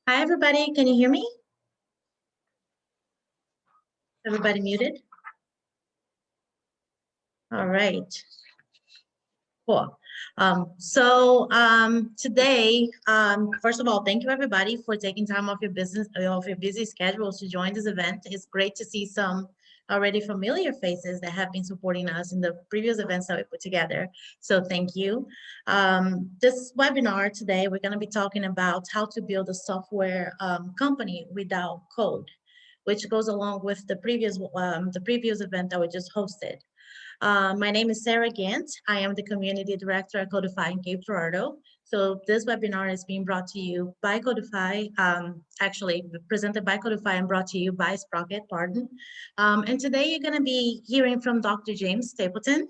Hi, everybody. Can you hear me? Everybody muted? All right. Cool. Today, first of all, thank you everybody for taking time off your busy schedules to join this event. It's great to see some already familiar faces that have been supporting us in the previous events that we put together. So thank you. This webinar today, we're going to be talking about how to build a software company without code, which goes along with the previous event that we just hosted. My name is Sarah Gant. I am the Community Director at Codify in Cape Girardeau. So this webinar is being brought to you by Codify, actually presented by Codify and brought to you by Sprocket, pardon. And today you're gonna be hearing from Dr. James Stapleton.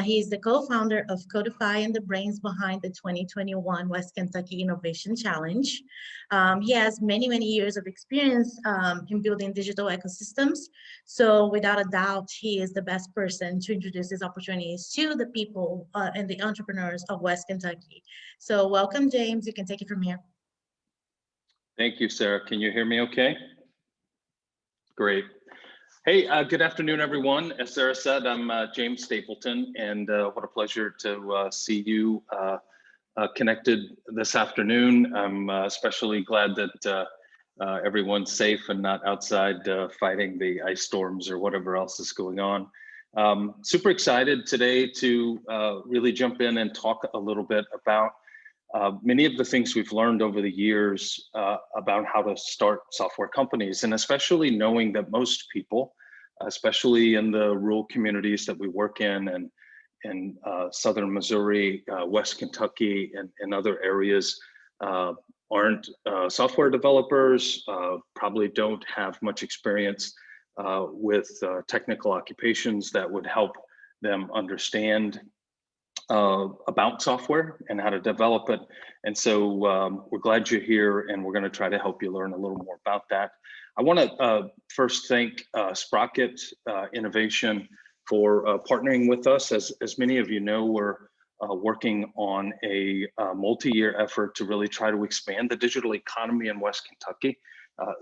He's the co-founder of Codify and the brains behind the 2021 West Kentucky Innovation Challenge. He has many, many years of experience in building digital ecosystems. So without a doubt, he is the best person to introduce these opportunities to the people and the entrepreneurs of West Kentucky. So welcome, James. You can take it from here. Thank you, Sarah. Can you hear me okay? Great. Hey, good afternoon, everyone. As Sarah said, I'm James Stapleton, and what a pleasure to see you connected this afternoon. I'm especially glad that everyone's safe and not outside fighting the ice storms or whatever else is going on. Super excited today to really jump in and talk a little bit about many of the things we've learned over the years about how to start software companies, and especially knowing that most people, especially in the rural communities that we work in southern Missouri, West Kentucky, and other areas, aren't software developers, probably don't have much experience with technical occupations that would help them understand about software and how to develop it. And so we're glad you're here, and we're going to try to help you learn a little more about that. I want to first thank Sprocket Innovation for partnering with us. As many of you know, we're working on a multi-year effort to really try to expand the digital economy in West Kentucky.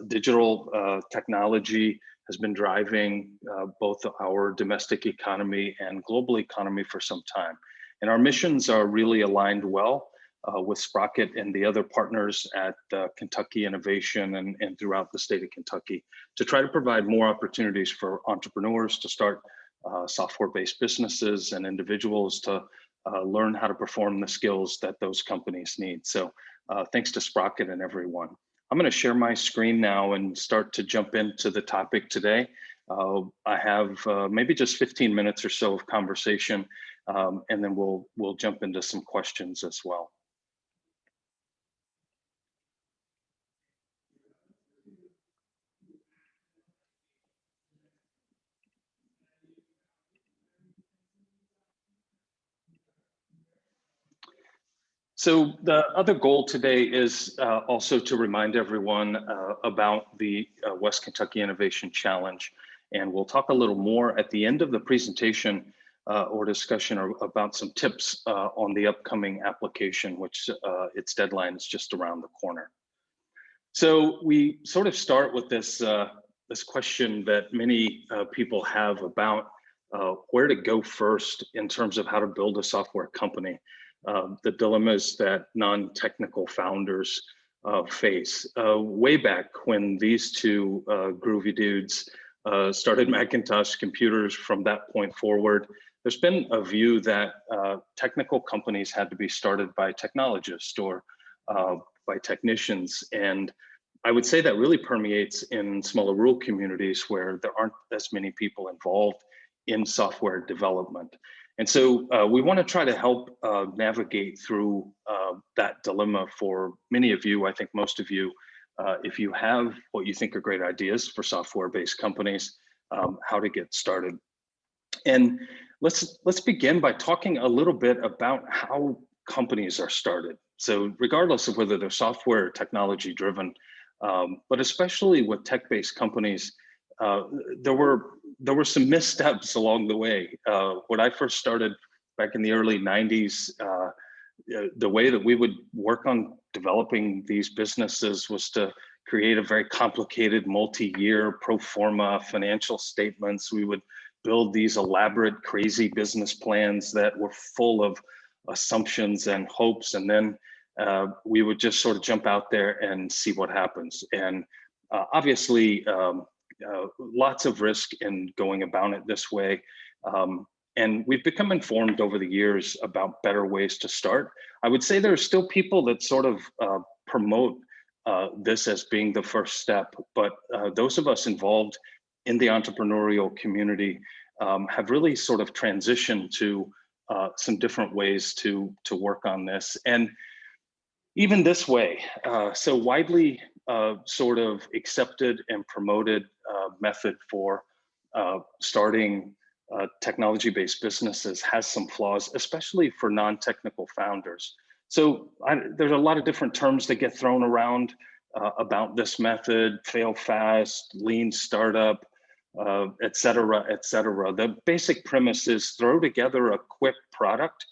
Digital technology has been driving both our domestic economy and global economy for some time. And our missions are really aligned well with Sprocket and the other partners at Kentucky Innovation and throughout the state of Kentucky to try to provide more opportunities for entrepreneurs to start software-based businesses and individuals to learn how to perform the skills that those companies need. So thanks to Sprocket and everyone. I'm going to share my screen now and start to jump into the topic today. I have maybe just 15 minutes or so of conversation, and then we'll jump into some questions as well. So the other goal today is also to remind everyone about the West Kentucky Innovation Challenge. And we'll talk a little more at the end of the presentation or discussion about some tips on the upcoming application, which its deadline is just around the corner. So we sort of start with this, this question that many people have about where to go first in terms of how to build a software company. The dilemmas that non-technical founders face. Way back when these two groovy dudes started Macintosh computers, from that point forward, there's been a view that technical companies had to be started by technologists or by technicians. And I would say that really permeates in smaller rural communities where there aren't as many people involved in software development. And so we want to try to help navigate through that dilemma for many of you. I think most of you, if you have what you think are great ideas for software-based companies, how to get started. And let's begin by talking a little bit about how companies are started. So regardless of whether they're software or technology driven, but especially with tech-based companies, there were some missteps along the way. When I first started back in the early 90s, the way that we would work on developing these businesses was to create a very complicated multi-year pro forma financial statements. We would build these elaborate, crazy business plans that were full of assumptions and hopes, and then we would just sort of jump out there and see what happens. And obviously, lots of risk in going about it this way. And we've become informed over the years about better ways to start. I would say there are still people that sort of promote this as being the first step, but those of us involved in the entrepreneurial community have really sort of transitioned to some different ways to work on this. And even this way, so widely sort of accepted and promoted method for starting technology-based businesses has some flaws, especially for non-technical founders. So there's a lot of different terms that get thrown around about this method: fail fast, lean startup, et cetera, et cetera. The basic premise is throw together a quick product.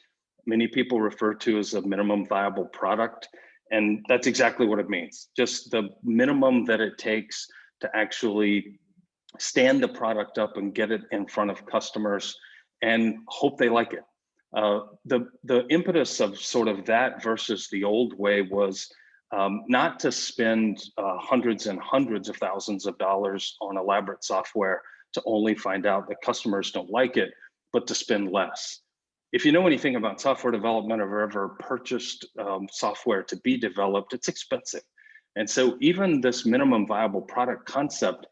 Many people refer to as a minimum viable product. And that's exactly what it means. Just the minimum that it takes to actually stand the product up and get it in front of customers and hope they like it. The impetus of sort of that versus the old way was not to spend hundreds and hundreds of thousands of dollars on elaborate software to only find out that customers don't like it, but to spend less. If you know anything about software development or ever purchased software to be developed, it's expensive. And so even this minimum viable product concept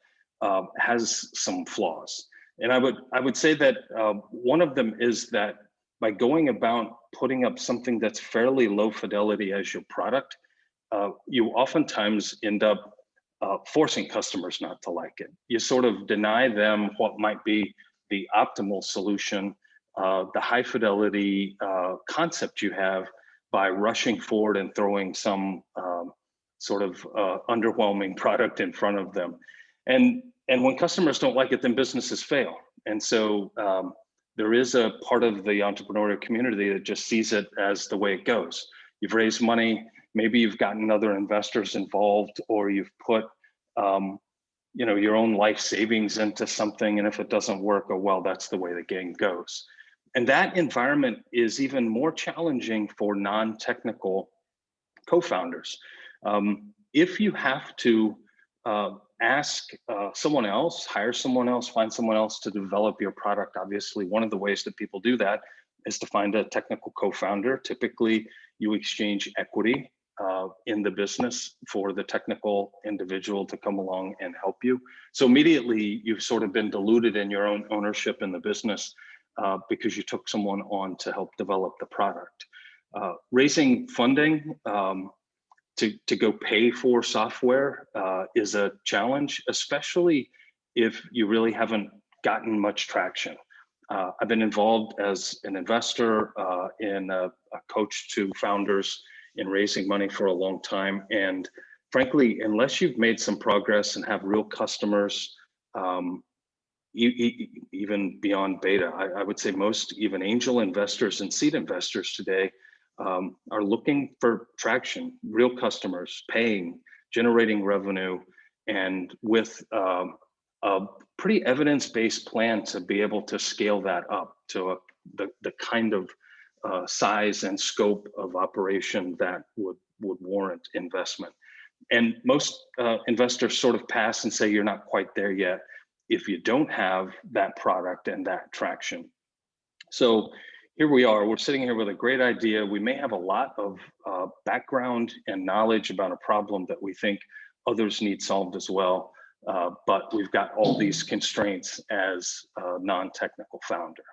has some flaws. And I would say that one of them is that by going about putting up something that's fairly low fidelity as your product, you oftentimes end up forcing customers not to like it. You sort of deny them what might be the optimal solution, the high fidelity concept you have, by rushing forward and throwing some sort of underwhelming product in front of them. And when customers don't like it, then businesses fail. And so there is a part of the entrepreneurial community that just sees it as the way it goes. You've raised money, maybe you've gotten other investors involved, or you've put your own life savings into something, and if it doesn't work, oh well, that's the way the game goes. And that environment is even more challenging for non-technical co-founders. If you have to ask someone else, hire someone else, find someone else to develop your product, obviously one of the ways that people do that is to find a technical co-founder. Typically, you exchange equity in the business for the technical individual to come along and help you. So immediately you've sort of been diluted in your own ownership in the business because you took someone on to help develop the product. Raising funding to go pay for software is a challenge, especially if you really haven't gotten much traction. I've been involved as an investor and a coach to founders in raising money for a long time. And frankly, unless you've made some progress and have real customers, even beyond beta, I would say most even angel investors and seed investors today are looking for traction, real customers, paying, generating revenue, and with a pretty evidence-based plan to be able to scale that up to the kind of size and scope of operation that would warrant investment. And most investors sort of pass and say, you're not quite there yet if you don't have that product and that traction. So here we are, we're sitting here with a great idea. We may have a lot of background and knowledge about a problem that we think others need solved as well. But we've got all these constraints as a non-technical founder.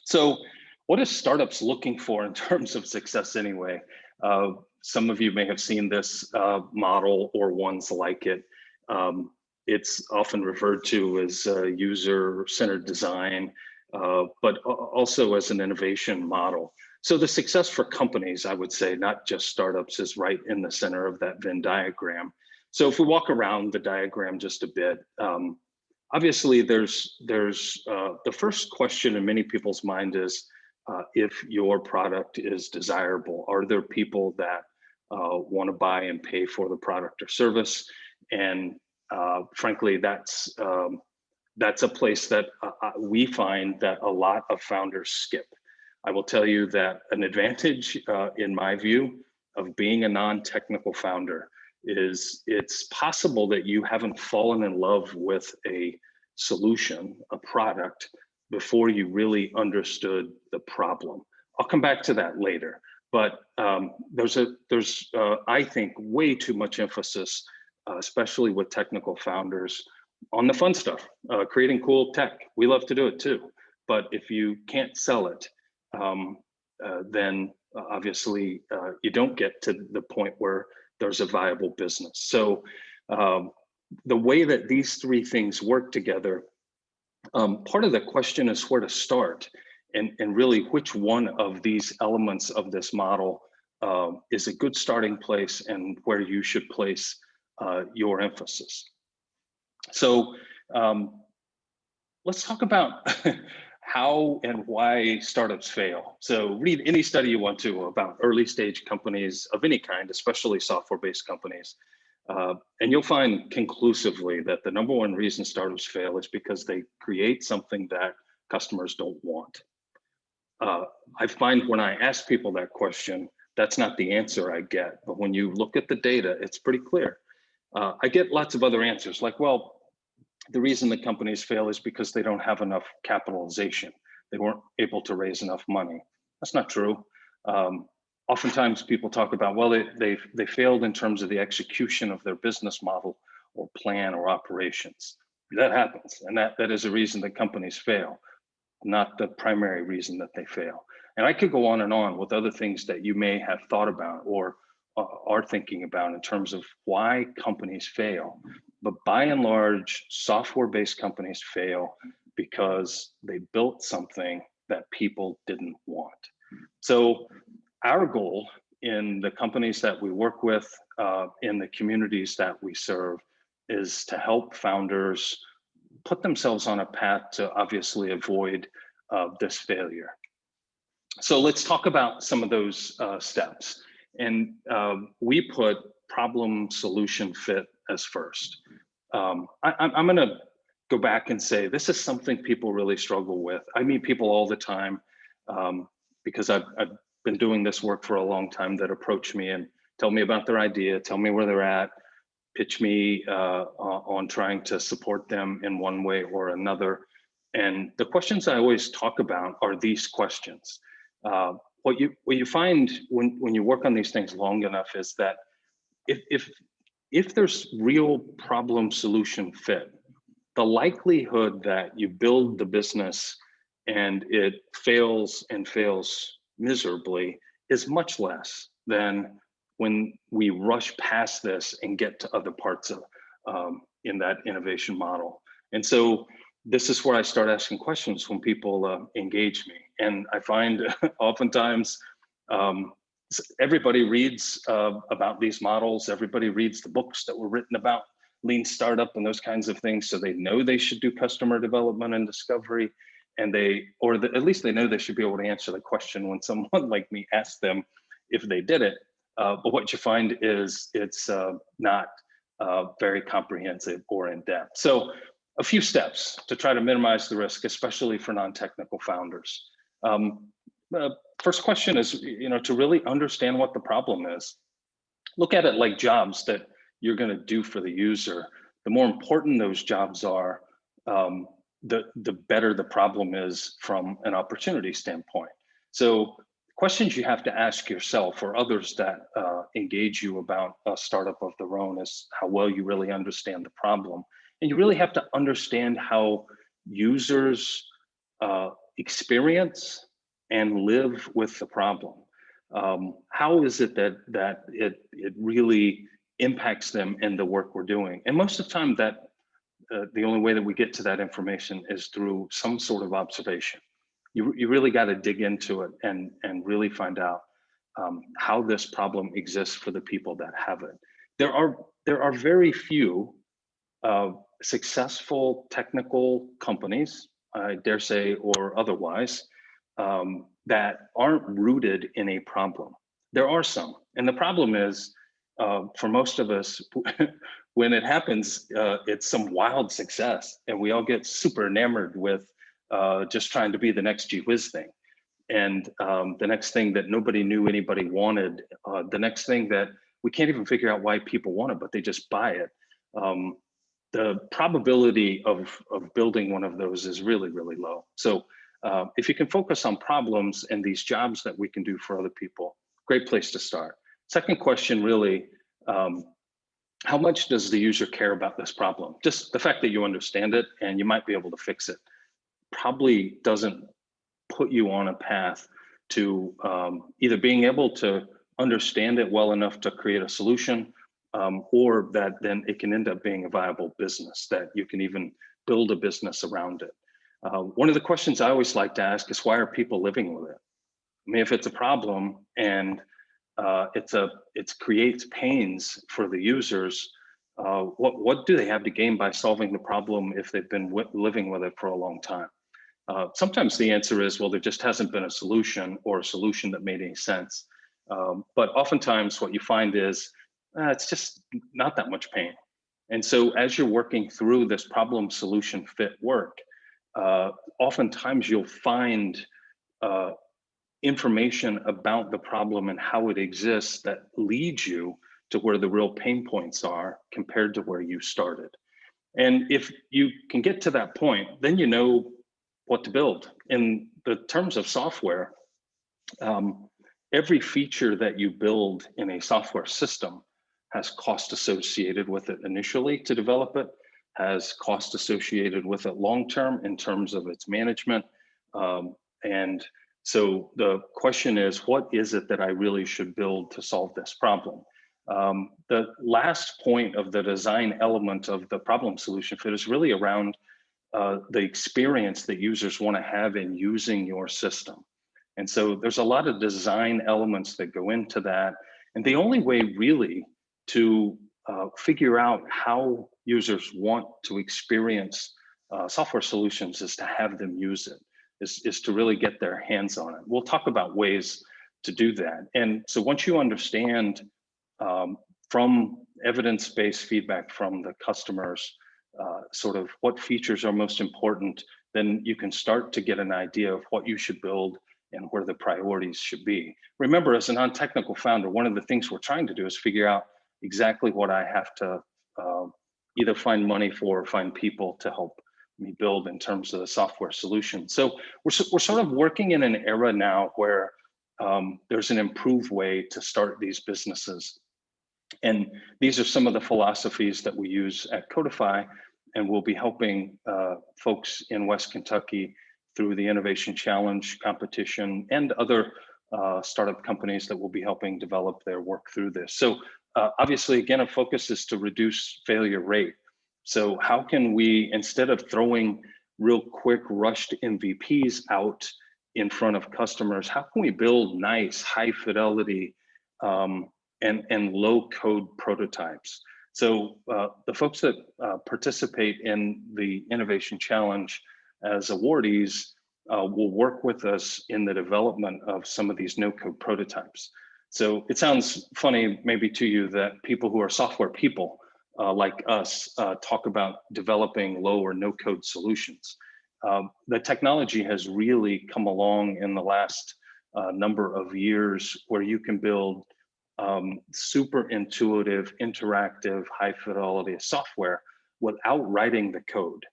So what are startups looking for in terms of success anyway? Some of you may have seen this model or ones like it. It's often referred to as user-centered design, but also as an innovation model. So the success for companies, I would say, not just startups, is right in the center of that Venn diagram. So if we walk around the diagram just a bit, obviously there's the first question in many people's mind is, if your product is desirable. Are there people that want to buy and pay for the product or service? And frankly, that's a place that we find that a lot of founders skip. I will tell you that an advantage, in my view, of being a non-technical founder is it's possible that you haven't fallen in love with a solution, a product, before you really understood the problem. I'll come back to that later, but there's I think way too much emphasis, especially with technical founders, on the fun stuff, creating cool tech. We love to do it too, but if you can't sell it, then obviously you don't get to the point where there's a viable business. So the way that these three things work together, part of the question is where to start, and really which one of these elements of this model is a good starting place and where you should place your emphasis. So let's talk about how and why startups fail. So read any study you want to about early stage companies of any kind, especially software-based companies. And you'll find conclusively that the number one reason startups fail is because they create something that customers don't want. I find when I ask people that question, that's not the answer I get. But when you look at the data, it's pretty clear. I get lots of other answers like, well, the reason the companies fail is because they don't have enough capitalization. They weren't able to raise enough money. That's not true. Oftentimes people talk about, well, they failed in terms of the execution of their business model or plan or operations. That happens, and that is a reason that companies fail, not the primary reason that they fail. And I could go on and on with other things that you may have thought about or are thinking about in terms of why companies fail. But by and large, software-based companies fail because they built something that people didn't want. So our goal in the companies that we work with, in the communities that we serve, is to help founders put themselves on a path to obviously avoid this failure. So let's talk about some of those steps. And we put problem solution fit as first. I'm gonna go back and say, this is something people really struggle with. I meet people all the time because I've been doing this work for a long time that approach me and tell me about their idea, tell me where they're at, pitch me on trying to support them in one way or another. And the questions I always talk about are these questions. What you find when you work on these things long enough is that if there's real problem solution fit, the likelihood that you build the business and it fails and fails miserably is much less than when we rush past this and get to other parts of in that innovation model. And so this is where I start asking questions when people engage me. And I find oftentimes everybody reads about these models, everybody reads the books that were written about lean startup and those kinds of things, so they know they should do customer development and discovery, and at least they know they should be able to answer the question when someone like me asks them if they did it. But what you find is it's not very comprehensive or in-depth. So a few steps to try to minimize the risk, especially for non-technical founders. First question is, to really understand what the problem is. Look at it like jobs that you're going to do for the user. The more important those jobs are, the better the problem is from an opportunity standpoint. So questions you have to ask yourself or others that engage you about a startup of their own is how well you really understand the problem. And you really have to understand how users experience and live with the problem. How is it that it really impacts them in the work we're doing? And most of the time that the only way that we get to that information is through some sort of observation. You really got to dig into it and really find out how this problem exists for the people that have it. There are very few successful technical companies, I dare say, or otherwise, that aren't rooted in a problem. There are some, and the problem is, for most of us, when it happens, it's some wild success, and we all get super enamored with just trying to be the next gee whiz thing, and the next thing that nobody knew anybody wanted, the next thing that we can't even figure out why people want it, but they just buy it. The probability of building one of those is really, really low. So if you can focus on problems and these jobs that we can do for other people, great place to start. Second question, really, how much does the user care about this problem? Just the fact that you understand it and you might be able to fix it probably doesn't put you on a path to either being able to understand it well enough to create a solution, or that then it can end up being a viable business, that you can even build a business around it. One of the questions I always like to ask is, why are people living with it? I mean, if it's a problem and it creates pains for the users, what do they have to gain by solving the problem if they've been living with it for a long time? Sometimes the answer is, well, there just hasn't been a solution, or a solution that made any sense. But oftentimes what you find is, it's just not that much pain. And so as you're working through this problem solution fit work, oftentimes you'll find information about the problem and how it exists that leads you to where the real pain points are compared to where you started. And if you can get to that point, then you know what to build. In the terms of software, every feature that you build in a software system has cost associated with it initially to develop it, has cost associated with it long-term in terms of its management. And so the question is, what is it that I really should build to solve this problem? The last point of the design element of the problem solution fit is really around the experience that users want to have in using your system. And so there's a lot of design elements that go into that. And the only way really to figure out how users want to experience software solutions is to have them use it, is to really get their hands on it. We'll talk about ways to do that. And so once you understand from evidence-based feedback from the customers, sort of what features are most important, then you can start to get an idea of what you should build and where the priorities should be. Remember, as a non-technical founder, one of the things we're trying to do is figure out exactly what I have to either find money for or find people to help me build in terms of the software solution. So we're sort of working in an era now where there's an improved way to start these businesses. And these are some of the philosophies that we use at Codify, and we'll be helping folks in West Kentucky through the Innovation Challenge competition and other startup companies that will be helping develop their work through this. So obviously, again, a focus is to reduce failure rate. So how can we, instead of throwing real quick rushed MVPs out in front of customers, how can we build nice, high fidelity and low code prototypes? So the folks that participate in the Innovation Challenge as awardees will work with us in the development of some of these no code prototypes. So it sounds funny maybe to you that people who are software people like us talk about developing low or no code solutions. The technology has really come along in the last number of years where you can build super intuitive, interactive, high fidelity software without writing the code.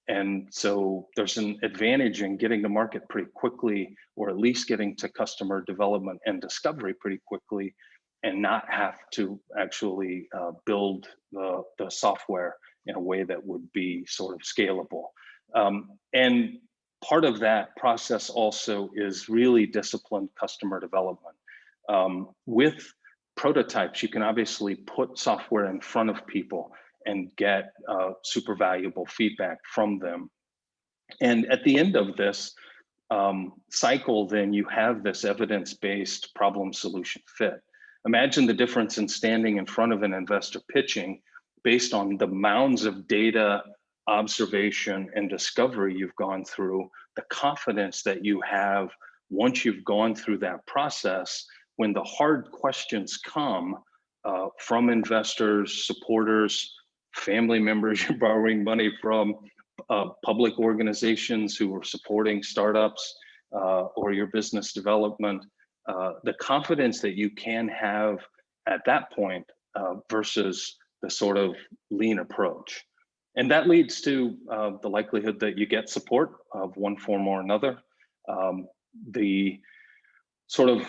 And so there's an advantage in getting to market pretty quickly, or at least getting to customer development and discovery pretty quickly, and not have to actually build the software in a way that would be sort of scalable. And part of that process also is really disciplined customer development. With prototypes, you can obviously put software in front of people and get super valuable feedback from them. And at the end of this cycle, then you have this evidence-based problem solution fit. Imagine the difference in standing in front of an investor pitching based on the mounds of data, observation, and discovery you've gone through, the confidence that you have once you've gone through that process, when the hard questions come from investors, supporters, family members you're borrowing money from, public organizations who are supporting startups or your business development, the confidence that you can have at that point versus the sort of lean approach. And that leads to the likelihood that you get support of one form or another. The sort of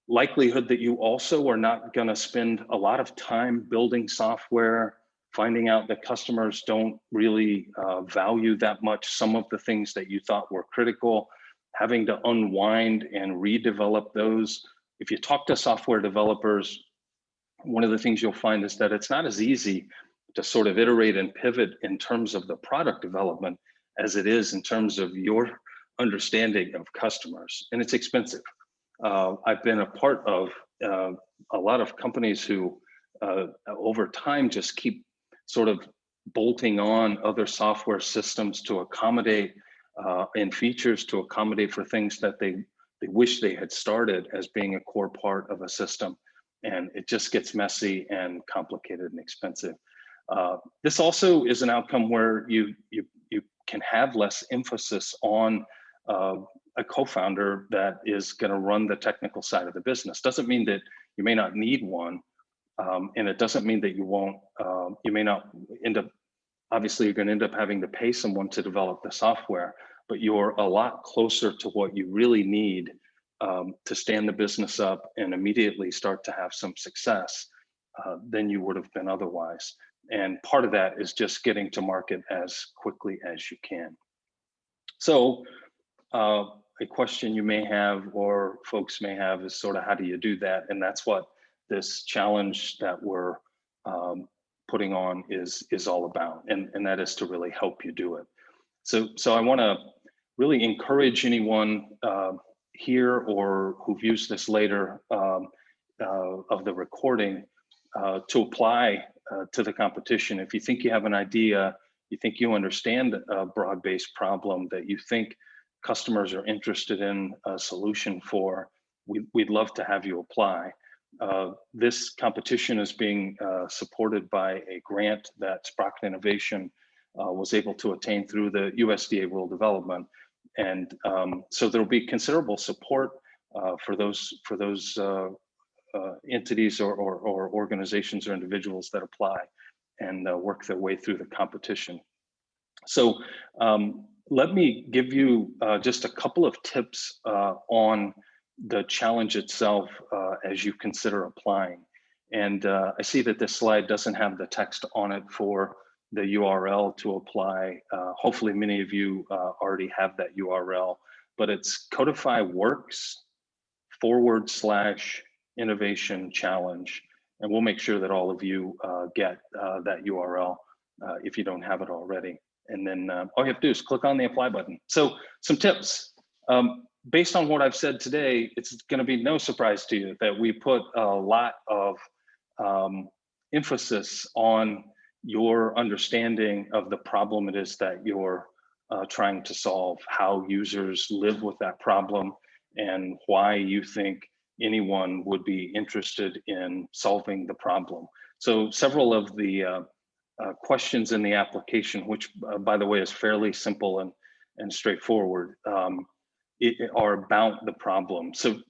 likelihood that you also are not going to spend a lot of time building software, finding out that customers don't really value that much some of the things that you thought were critical, having to unwind and redevelop those. If you talk to software developers, one of the things you'll find is that it's not as easy to sort of iterate and pivot in terms of the product development as it is in terms of your understanding of customers, and it's expensive. I've been a part of a lot of companies who over time just keep sort of bolting on other software systems to accommodate and features to accommodate for things that they wish they had started as being a core part of a system. And it just gets messy and complicated and expensive. This also is an outcome where you can have less emphasis on a co-founder that is going to run the technical side of the business. Doesn't mean that you may not need one, and it doesn't mean that you won't. You may not end up. Obviously, you're going to end up having to pay someone to develop the software, but you're a lot closer to what you really need to stand the business up and immediately start to have some success than you would have been otherwise. And part of that is just getting to market as quickly as you can. So a question you may have or folks may have is sort of how do you do that? And that's what this challenge that we're putting on is all about. And that is to really help you do it. So I want to really encourage anyone here or who views this later of the recording to apply to the competition. If you think you have an idea, you think you understand a broad-based problem that you think customers are interested in a solution for, we'd love to have you apply. This competition is being supported by a grant that Sprocket Innovation was able to attain through the USDA Rural Development. And so there'll be considerable support for those entities or organizations or individuals that apply and work their way through the competition. So let me give you just a couple of tips on the challenge itself as you consider applying. And I see that this slide doesn't have the text on it for the URL to apply. Hopefully many of you already have that URL, but it's codifyworks/innovation challenge. And we'll make sure that all of you get that URL if you don't have it already. And then all you have to do is click on the apply button. So some tips. Based on what I've said today, it's going to be no surprise to you that we put a lot of emphasis on your understanding of the problem it is that you're trying to solve, how users live with that problem, and why you think anyone would be interested in solving the problem. So several of the questions in the application, which by the way is fairly simple and straightforward, are about the problem. So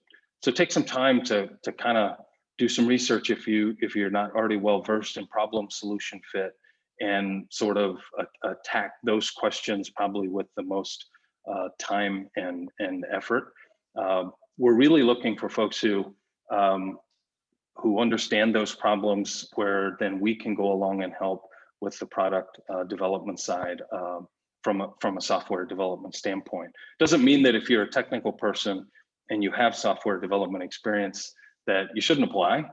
take some time to kind of do some research if you're not already well versed in problem solution fit, and sort of attack those questions probably with the most time and effort. We're really looking for folks who understand those problems, where then we can go along and help with the product development side from a software development standpoint. Doesn't mean that if you're a technical person and you have software development experience that you shouldn't apply.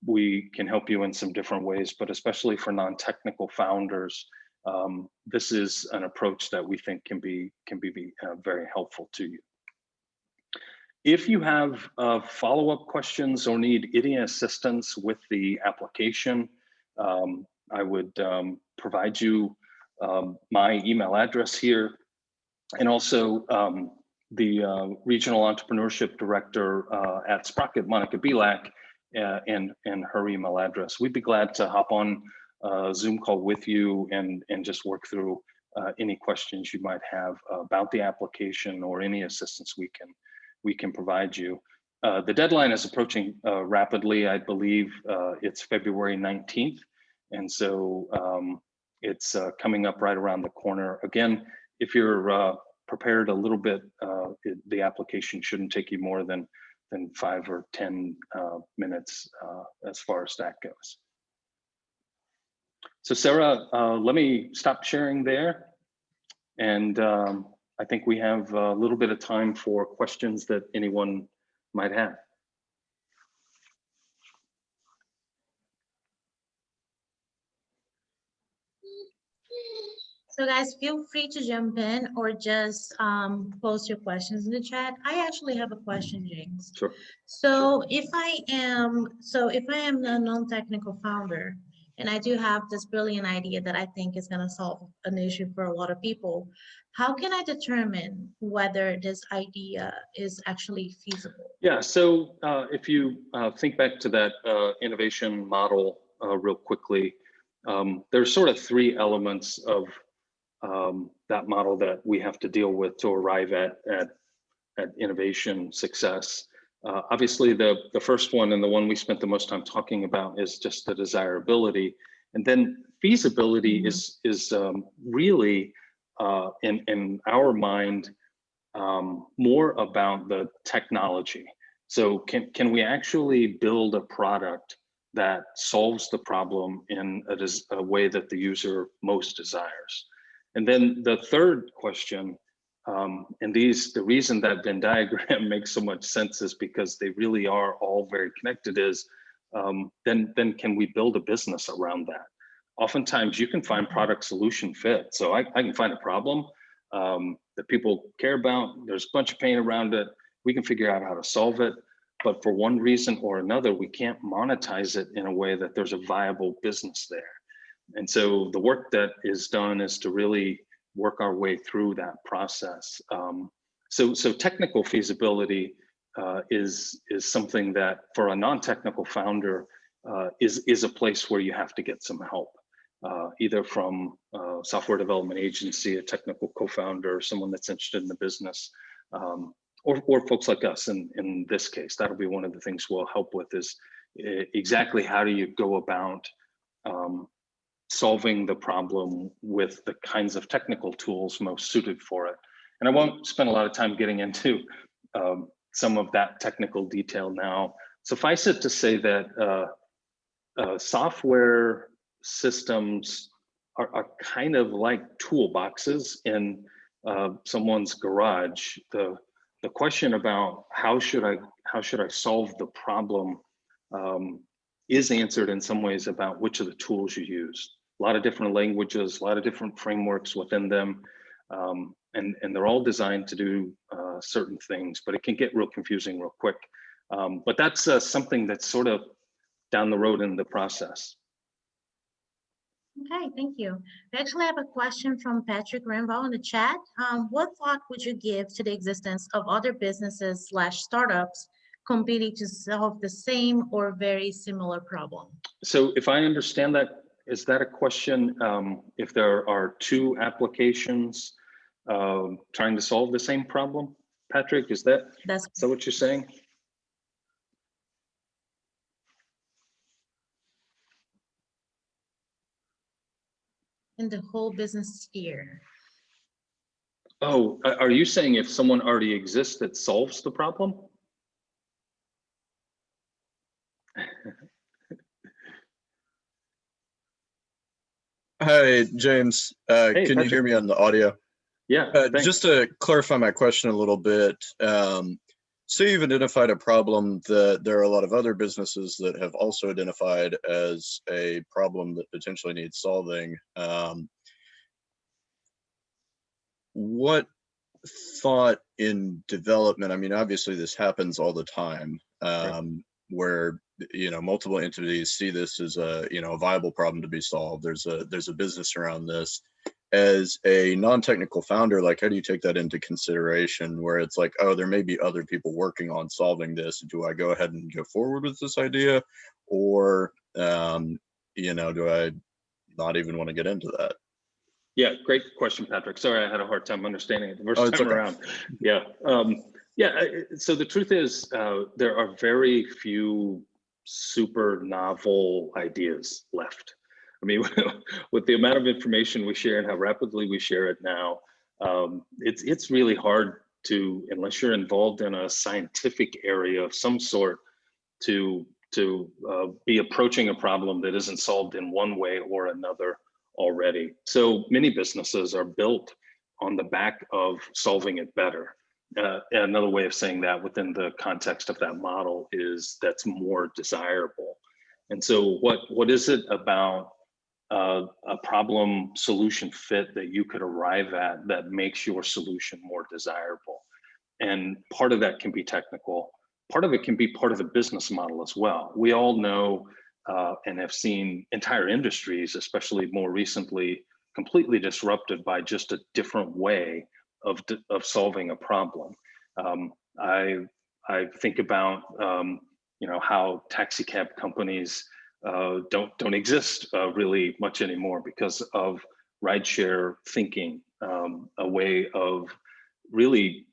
We can help you in some different ways, but especially for non-technical founders, this is an approach that we think can be very helpful to you. If you have follow-up questions or need any assistance with the application, I would provide you my email address here, and also the Regional Entrepreneurship Director at Sprocket, Monica Belak, and her email address. We'd be glad to hop on a Zoom call with you and just work through any questions you might have about the application or any assistance we can provide you. The deadline is approaching rapidly. I believe it's February 19th. And so it's coming up right around the corner. Again, if you're prepared a little bit, the application shouldn't take you more than 5 or 10 minutes as far as that goes. So Sarah, let me stop sharing there. And I think we have a little bit of time for questions that anyone might have. So guys, feel free to jump in or just post your questions in the chat. I actually have a question, James. Sure. So if I am a non-technical founder and I do have this brilliant idea that I think is going to solve an issue for a lot of people, how can I determine whether this idea is actually feasible? Yeah, so if you think back to that innovation model real quickly, there's sort of 3 elements of that model that we have to deal with to arrive at innovation success. Obviously, the first one and the one we spent the most time talking about is just the desirability, and then feasibility is really in our mind more about the technology. So can we actually build a product that solves the problem in a way that the user most desires? And then the third question, and the reason that Venn diagram makes so much sense is because they really are all very connected, is then can we build a business around that? Oftentimes you can find product solution fit. So I can find a problem that people care about. There's a bunch of pain around it. We can figure out how to solve it. But for one reason or another, we can't monetize it in a way that there's a viable business there. And so the work that is done is to really work our way through that process. So technical feasibility is something that for a non-technical founder is a place where you have to get some help, either from a software development agency, a technical co-founder, someone that's interested in the business, or folks like us in this case. That'll be one of the things we'll help with, is exactly how do you go about solving the problem with the kinds of technical tools most suited for it. And I won't spend a lot of time getting into some of that technical detail now. Suffice it to say that software systems are kind of like toolboxes in someone's garage. The question about how should I solve the problem is answered in some ways about which of the tools you use. A lot of different languages, a lot of different frameworks within them, and they're all designed to do certain things, but it can get real confusing real quick. But that's something that's sort of down the road in the process. Okay, thank you. We actually have a question from Patrick Ramval in the chat. What thought would you give to the existence of other businesses / startups competing to solve the same or very similar problem? So if I understand that, is that a question if there are 2 applications trying to solve the same problem? Patrick, is that what you're saying? In the whole business sphere. Oh, are you saying if someone already exists that solves the problem? Hi, James. Hey, can Patrick. you hear me on the audio? Yeah. Just to clarify my question a little bit, so you've identified a problem that there are a lot of other businesses that have also identified as a problem that potentially needs solving. What thought in development, I mean, obviously this happens all the time, where multiple entities see this as a a viable problem to be solved. There's a business around this. as a non-technical founder, like, how do you take that into consideration where it's like, oh, there may be other people working on solving this. Do I go ahead and go forward with this idea? Or, do I not even want to get into that? Yeah, great question, Patrick. Sorry, I had a hard time understanding it the first Oh, it's time okay. around. Yeah. So the truth is, there are very few super novel ideas left. I mean, with the amount of information we share and how rapidly we share it now, it's really hard to, unless you're involved in a scientific area of some sort, to be approaching a problem that isn't solved in one way or another already. So many businesses are built on the back of solving it better. Another way of saying that within the context of that model is that's more desirable. And so what is it about a problem solution fit that you could arrive at that makes your solution more desirable? And part of that can be technical. Part of it can be part of the business model as well. We all know and have seen entire industries, especially more recently, completely disrupted by just a different way of solving a problem. I think about how taxi cab companies don't exist really much anymore because of rideshare thinking, a way of really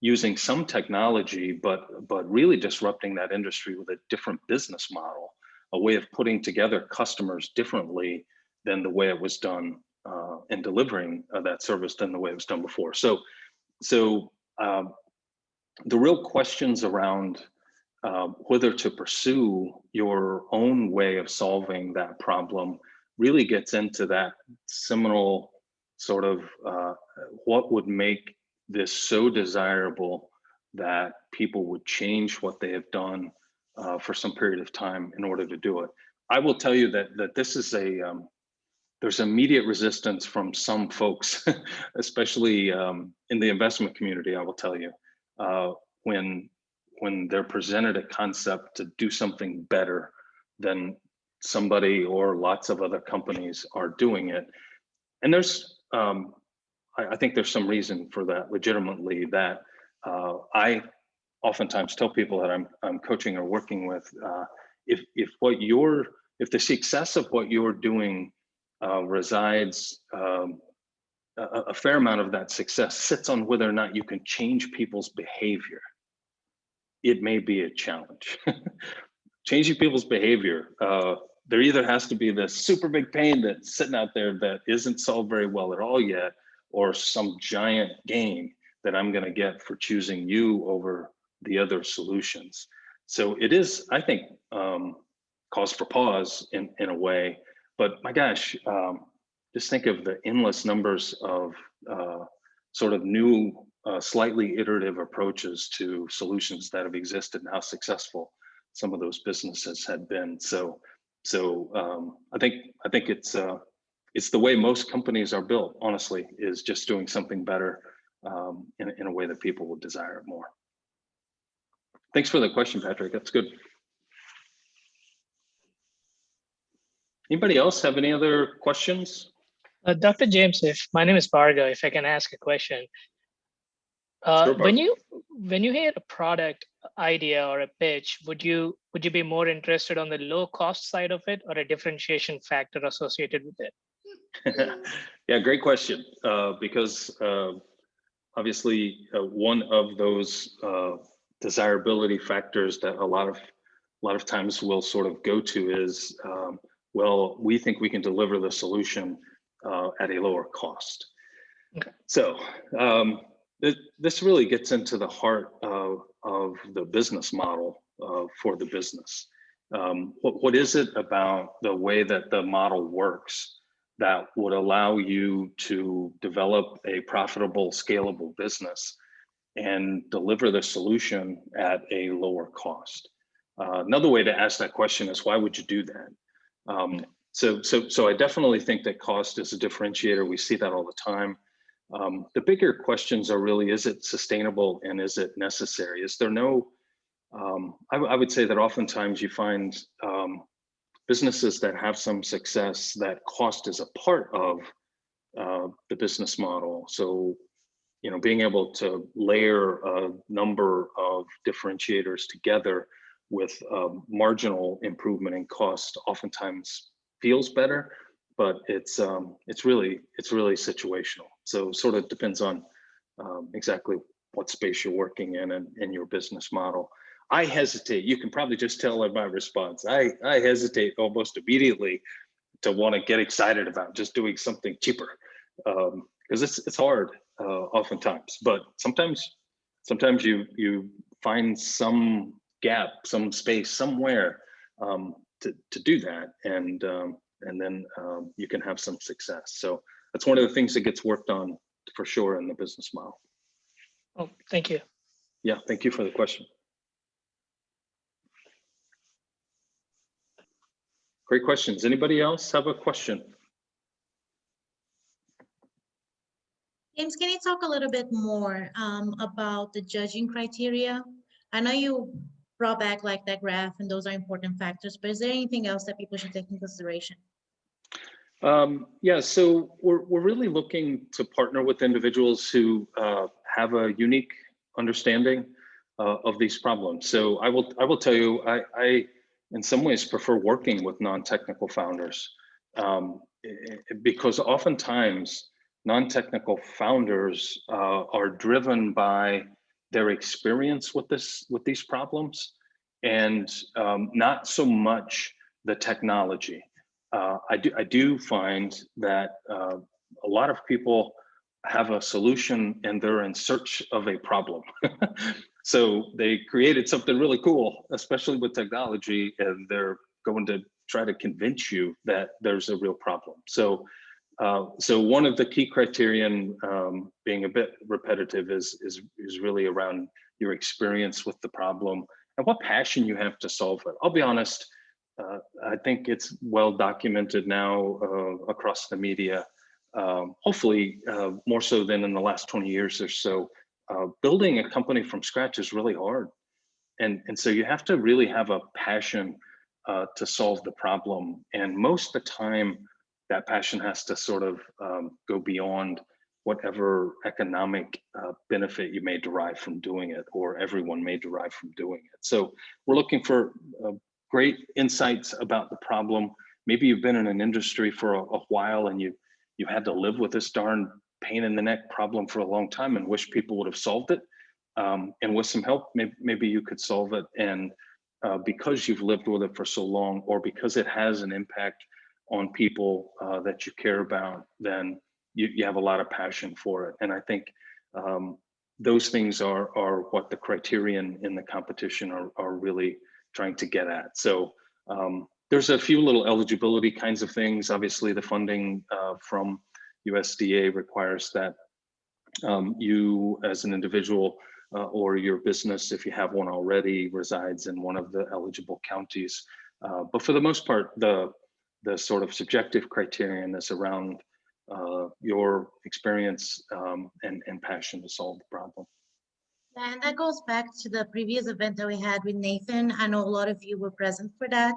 using some technology, but really disrupting that industry with a different business model, a way of putting together customers differently than the way it was done and delivering that service than the way it was done before. So the real questions around whether to pursue your own way of solving that problem really gets into that seminal sort of what would make this so desirable that people would change what they have done for some period of time in order to do it. I will tell you that this is there's immediate resistance from some folks, especially in the investment community, I will tell you, when they're presented a concept to do something better than somebody or lots of other companies are doing it. And there's, I think there's some reason for that legitimately, that I oftentimes tell people that I'm coaching or working with, if the success of what you're doing resides, a fair amount of that success sits on whether or not you can change people's behavior, it may be a challenge. Changing people's behavior, there either has to be this super big pain that's sitting out there that isn't solved very well at all yet, or some giant gain that I'm going to get for choosing you over the other solutions. So it is, I think, cause for pause in a way, but my gosh, just think of the endless numbers of sort of new, slightly iterative approaches to solutions that have existed and how successful some of those businesses had been. So I think it's the way most companies are built, honestly, is just doing something better in a way that people will desire it more. Thanks for the question, Patrick. That's good. Anybody else have any other questions? Dr. James, my name is Bhargav, if I can ask a question. Sure, when you hear a product idea or a pitch, would you be more interested on the low cost side of it or a differentiation factor associated with it? Yeah, great question. Because obviously one of those desirability factors that a lot of times we'll sort of go to is, well, we think we can deliver the solution at a lower cost. Okay. So this really gets into the heart of the business model for the business. What is it about the way that the model works that would allow you to develop a profitable, scalable business and deliver the solution at a lower cost? Another way to ask that question is, why would you do that? So I definitely think that cost is a differentiator. We see that all the time. The bigger questions are really, is it sustainable and is it necessary? Is there no, I would say that oftentimes you find businesses that have some success, that cost is a part of the business model. So, you know, being able to layer a number of differentiators together with marginal improvement in cost oftentimes feels better, but it's really situational. So sort of depends on exactly what space you're working in and your business model. I hesitate. You can probably just tell in my response. I hesitate almost immediately to want to get excited about just doing something cheaper, because it's hard oftentimes. But sometimes you find some gap, some space somewhere to do that, and then you can have some success. So that's one of the things that gets worked on for sure in the business model. Oh, thank you. Yeah, thank you for the question. Great questions. Anybody else have a question? James, can you talk a little bit more about the judging criteria? I know you brought back like that graph and those are important factors, but is there anything else that people should take into consideration? Yeah, so we're really looking to partner with individuals who have a unique understanding of these problems. So I will tell you, I in some ways prefer working with non-technical founders, because oftentimes non-technical founders are driven by their experience with these problems, and not so much the technology. I do find that a lot of people have a solution and they're in search of a problem. So they created something really cool, especially with technology, and they're going to try to convince you that there's a real problem. So so one of the key criterion, being a bit repetitive, is really around your experience with the problem and what passion you have to solve it. I'll be honest, I think it's well documented now across the media, hopefully more so than in the last 20 years or so. Building a company from scratch is really hard. And so you have to really have a passion to solve the problem. And most of the time, that passion has to sort of go beyond whatever economic benefit you may derive from doing it, or everyone may derive from doing it. So we're looking for great insights about the problem. Maybe you've been in an industry for a while and you had to live with this darn pain in the neck problem for a long time and wish people would have solved it. And with some help, maybe you could solve it. And because you've lived with it for so long, or because it has an impact on people that you care about, then you have a lot of passion for it. And I think those things are what the criterion in the competition are really trying to get at. So there's a few little eligibility kinds of things. Obviously, the funding from USDA requires that you as an individual or your business, if you have one already, resides in one of the eligible counties. But for the most part, the sort of subjective criterion is around your experience and passion to solve the problem. And that goes back to the previous event that we had with Nathan. I know a lot of you were present for that.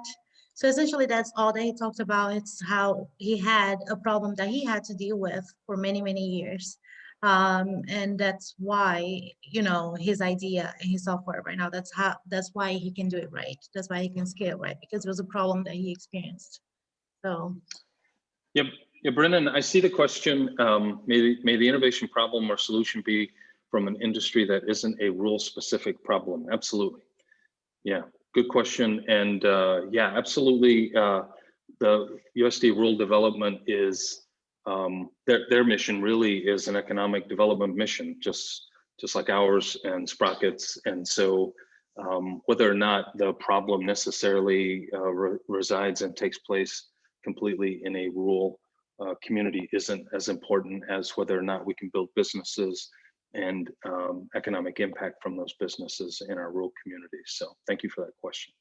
So essentially that's all that he talked about. It's how he had a problem that he had to deal with for many, many years. And that's why, you know, his idea and his software right now, that's why he can do it right. That's why he can scale right, because it was a problem that he experienced. So. Yep. Yeah, Brennan, I see the question. May the innovation problem or solution be from an industry that isn't a rule specific problem? Absolutely. Yeah, good question. And yeah, absolutely. The USD rural development is, their mission really is an economic development mission, just like ours and Sprocket's. And so whether or not the problem necessarily resides and takes place completely in a rural community isn't as important as whether or not we can build businesses and economic impact from those businesses in our rural communities. So thank you for that question.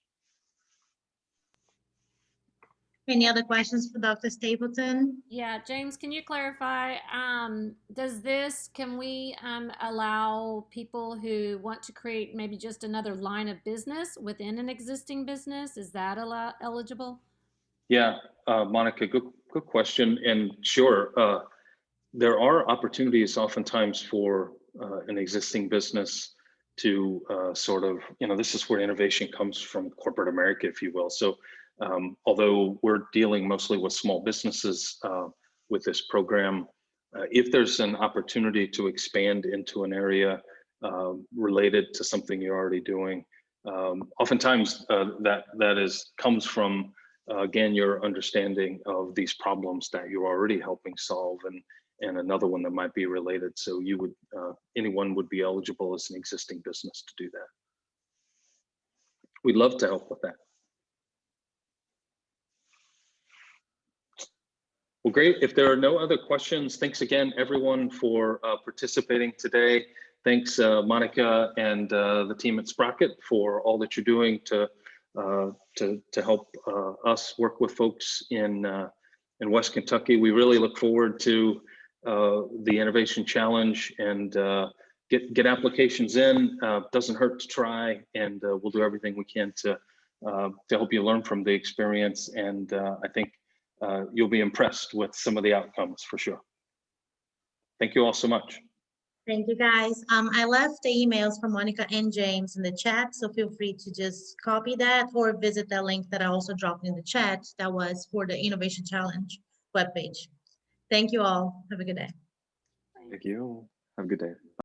Any other questions for Dr. Stapleton? Yeah, James, can you clarify, can we allow people who want to create maybe just another line of business within an existing business? Is that eligible? Yeah, Monica, good question. And sure, there are opportunities oftentimes for an existing business to sort of, this is where innovation comes from corporate America, if you will. So although we're dealing mostly with small businesses with this program, if there's an opportunity to expand into an area related to something you're already doing, oftentimes that comes from, again, your understanding of these problems that you're already helping solve, and another one that might be related. So you would, anyone would be eligible as an existing business to do that. We'd love to help with that. Well, great. If there are no other questions, thanks again, everyone, for participating today. Thanks, Monica and the team at Sprocket for all that you're doing to help us work with folks in West Kentucky. We really look forward to the Innovation Challenge, and get applications in. Doesn't hurt to try, and we'll do everything we can to help you learn from the experience. And I think you'll be impressed with some of the outcomes for sure. Thank you all so much. Thank you, guys. I left the emails from Monica and James in the chat, so feel free to just copy that or visit the link that I also dropped in the chat that was for the Innovation Challenge webpage. Thank you all. Have a good day. Thank you. Have a good day.